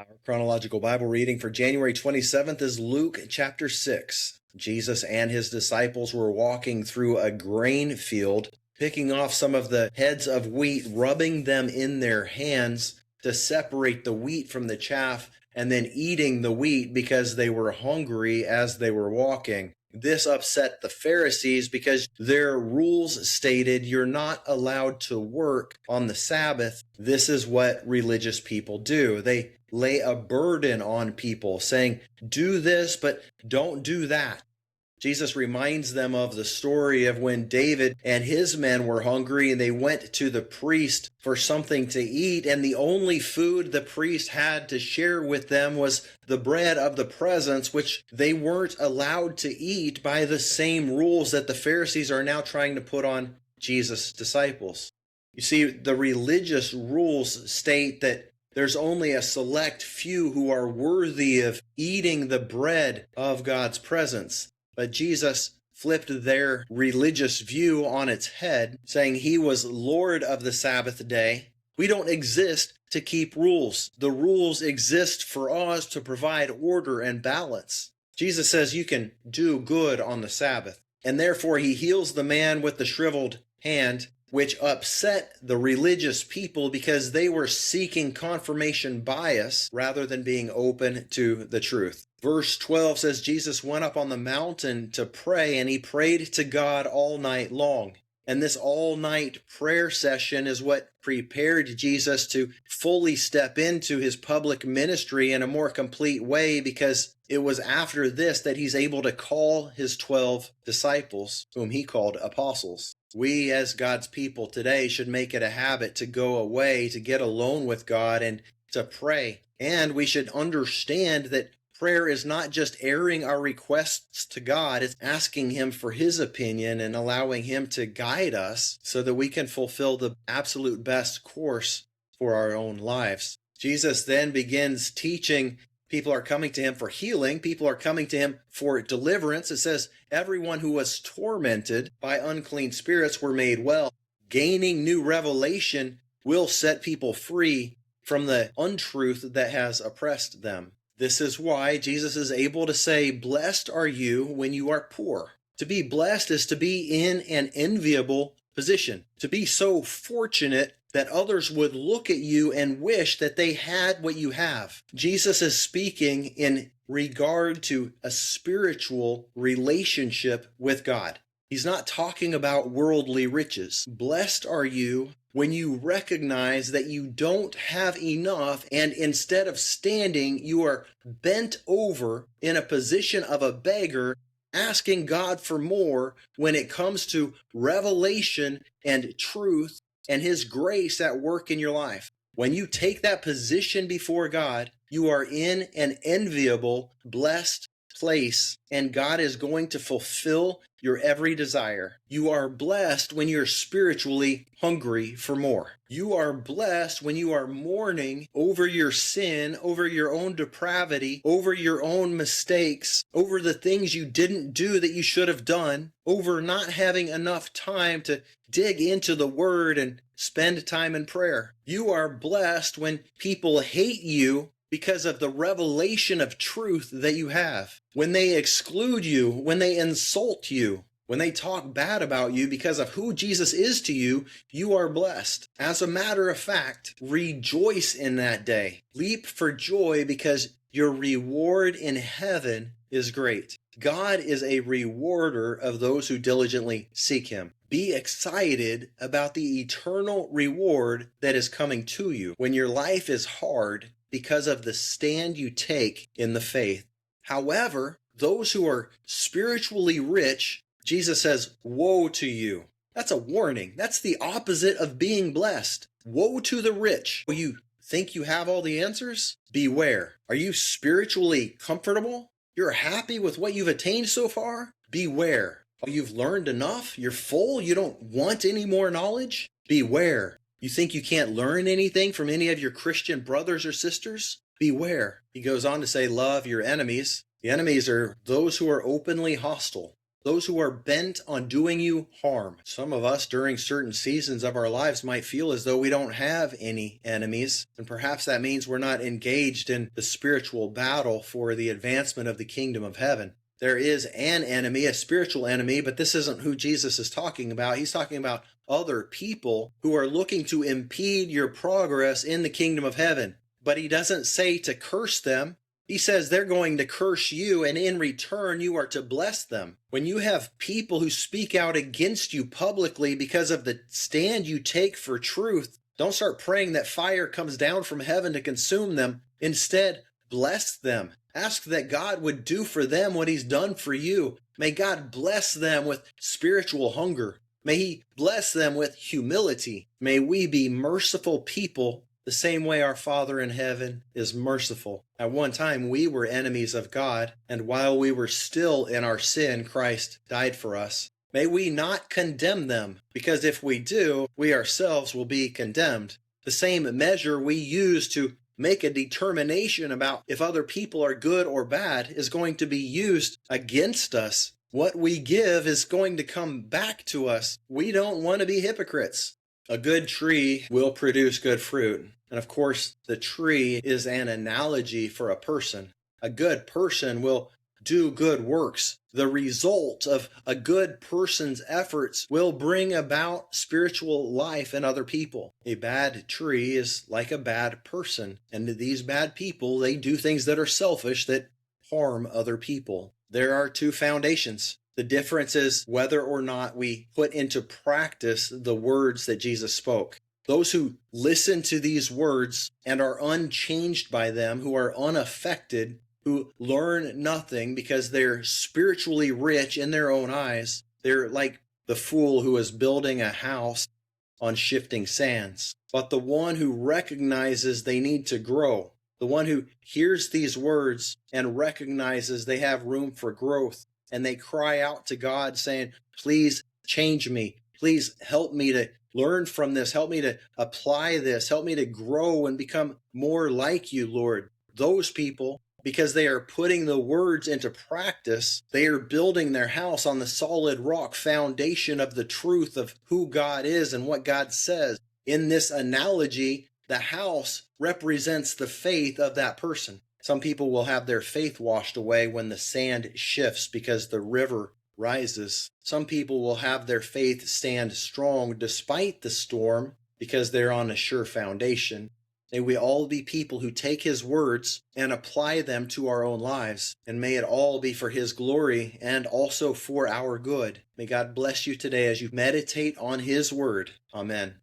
Our chronological Bible reading for January 27th is Luke chapter 6. Jesus and his disciples were walking through a grain field, picking off some of the heads of wheat, rubbing them in their hands to separate the wheat from the chaff, and then eating the wheat because they were hungry as they were walking. This upset the Pharisees because their rules stated you're not allowed to work on the Sabbath. This is what religious people do. They lay a burden on people saying, do this, but don't do that. Jesus reminds them of the story of when David and his men were hungry and they went to the priest for something to eat, and the only food the priest had to share with them was the bread of the presence, which they weren't allowed to eat by the same rules that the Pharisees are now trying to put on Jesus' disciples. You see, the religious rules state that there's only a select few who are worthy of eating the bread of God's presence. But Jesus flipped their religious view on its head, saying he was Lord of the Sabbath day. We don't exist to keep rules. The rules exist for us to provide order and balance. Jesus says you can do good on the Sabbath, and therefore he heals the man with the shriveled hand, which upset the religious people because they were seeking confirmation bias rather than being open to the truth. Verse 12 says Jesus went up on the mountain to pray, and he prayed to God all night long. And this all-night prayer session is what prepared Jesus to fully step into his public ministry in a more complete way, because it was after this that he's able to call his 12 disciples, whom he called apostles. We as God's people today should make it a habit to go away, to get alone with God and to pray. And we should understand that prayer is not just airing our requests to God, it's asking him for his opinion and allowing him to guide us so that we can fulfill the absolute best course for our own lives. Jesus then begins teaching. People are coming to him for healing. People are coming to him for deliverance. It says, everyone who was tormented by unclean spirits were made well. Gaining new revelation will set people free from the untruth that has oppressed them. This is why Jesus is able to say, blessed are you when you are poor. To be blessed is to be in an enviable position, to be so fortunate that others would look at you and wish that they had what you have. Jesus is speaking in regard to a spiritual relationship with God. He's not talking about worldly riches. Blessed are you when you recognize that you don't have enough, and instead of standing, you are bent over in a position of a beggar, asking God for more when it comes to revelation and truth and his grace at work in your life. When you take that position before God, you are in an enviable, blessed place, and God is going to fulfill your every desire. You are blessed when you're spiritually hungry for more. You are blessed when you are mourning over your sin, over your own depravity, over your own mistakes, over the things you didn't do that you should have done, over not having enough time to dig into the Word and spend time in prayer. You are blessed when people hate you because of the revelation of truth that you have. When they exclude you, when they insult you, when they talk bad about you because of who Jesus is to you, you are blessed. As a matter of fact, rejoice in that day. Leap for joy because your reward in heaven is great. God is a rewarder of those who diligently seek him. Be excited about the eternal reward that is coming to you when your life is hard because of the stand you take in the faith. However, those who are spiritually rich, Jesus says, woe to you. That's a warning. That's the opposite of being blessed. Woe to the rich. You think you have all the answers? Beware. Are you spiritually comfortable? You're happy with what you've attained so far? Beware. You've learned enough? You're full? You don't want any more knowledge? Beware. You think you can't learn anything from any of your Christian brothers or sisters? Beware. He goes on to say, love your enemies. The enemies are those who are openly hostile. those who are bent on doing you harm. Some of us during certain seasons of our lives might feel as though we don't have any enemies, and perhaps that means we're not engaged in the spiritual battle for the advancement of the kingdom of heaven. There is an enemy, a spiritual enemy, but this isn't who Jesus is talking about. He's talking about other people who are looking to impede your progress in the kingdom of heaven. But he doesn't say to curse them. He says they're going to curse you, and in return, you are to bless them. When you have people who speak out against you publicly because of the stand you take for truth, don't start praying that fire comes down from heaven to consume them. Instead, bless them. Ask that God would do for them what he's done for you. May God bless them with spiritual hunger. May he bless them with humility. May we be merciful people the same way our Father in heaven is merciful. At one time, we were enemies of God, and while we were still in our sin, Christ died for us. May we not condemn them, because if we do, we ourselves will be condemned. The same measure we use to make a determination about if other people are good or bad is going to be used against us. What we give is going to come back to us. We don't want to be hypocrites. A good tree will produce good fruit. And of course, the tree is an analogy for a person. A good person will do good works. The result of a good person's efforts will bring about spiritual life in other people. A bad tree is like a bad person. And these bad people, they do things that are selfish that harm other people. There are two foundations. The difference is whether or not we put into practice the words that Jesus spoke. Those who listen to these words and are unchanged by them, who are unaffected, who learn nothing because they're spiritually rich in their own eyes, they're like the fool who is building a house on shifting sands. But the one who recognizes they need to grow, the one who hears these words and recognizes they have room for growth, and they cry out to God saying, please change me. Please help me to learn from this. Help me to apply this. Help me to grow and become more like you, Lord. Those people, because they are putting the words into practice, they are building their house on the solid rock foundation of the truth of who God is and what God says. In this analogy, the house represents the faith of that person. Some people will have their faith washed away when the sand shifts because the river rises. Some people will have their faith stand strong despite the storm because they're on a sure foundation. May we all be people who take his words and apply them to our own lives. And may it all be for his glory and also for our good. May God bless you today as you meditate on his word. Amen.